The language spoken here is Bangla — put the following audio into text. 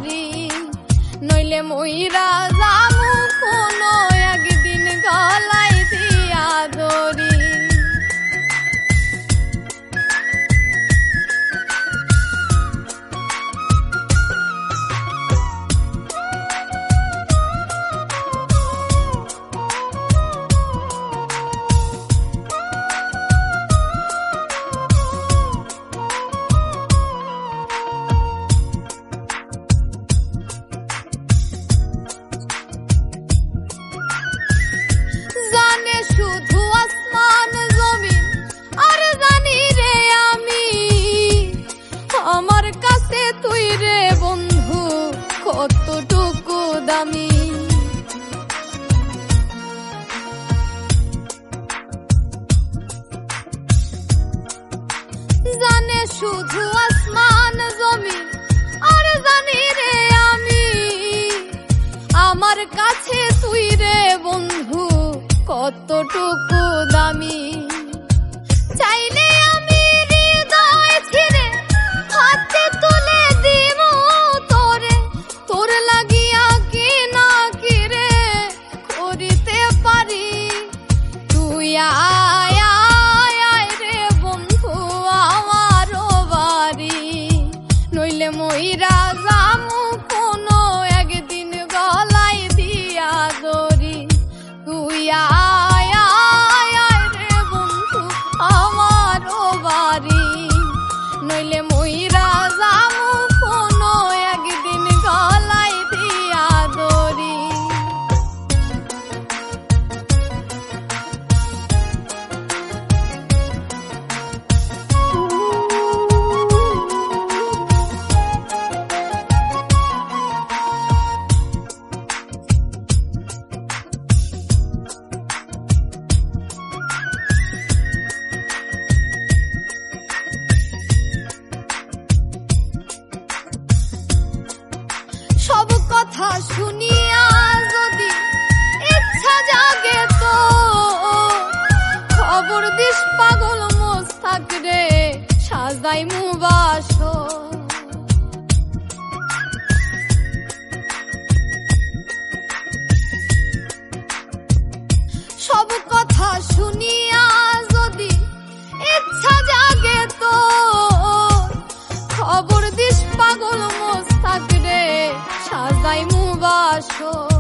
বাড়ি, নইলে মইরা যামু কোনো একদিন গলায় দিয়া দড়ি। শুধু আসমান জমিন আর জানি রে আমি, আমার কাছে তুই রে বন্ধু কতটুকু দামি। জানে শুধু আসমান জমিন আর জানি রে আমি, আমার কাছে তুই রে বন্ধু কতটুকু দামি। চাইলে আমি হৃদয় ছিঁড়ে হাতে তুলে দিব তোরে, তোর লাগিয়া কি না কি রে করিতে পারি। তুই আয় আয় আয় রে বন্ধু আমারও বাড়ি, নইলে মইরা যামু কোনো একদিন গলায় দিয়া দড়ি। তুই আয় আয় আয় রে বন্ধু আমারও বাড়ি, নইলে মইরা যামু কোনো একদিন গলায় দিয়া দড়ি। সব কথা শুনিয়া যদি ইচ্ছা জাগে তো খবর দিস পাগল মোস্তাক রে সাজাই মুবাসর। সব কথা শুনিয়া যদি ইচ্ছা জাগে তো খবর দিস পাগল মোস্তাক রে সাজাই মুবাসর।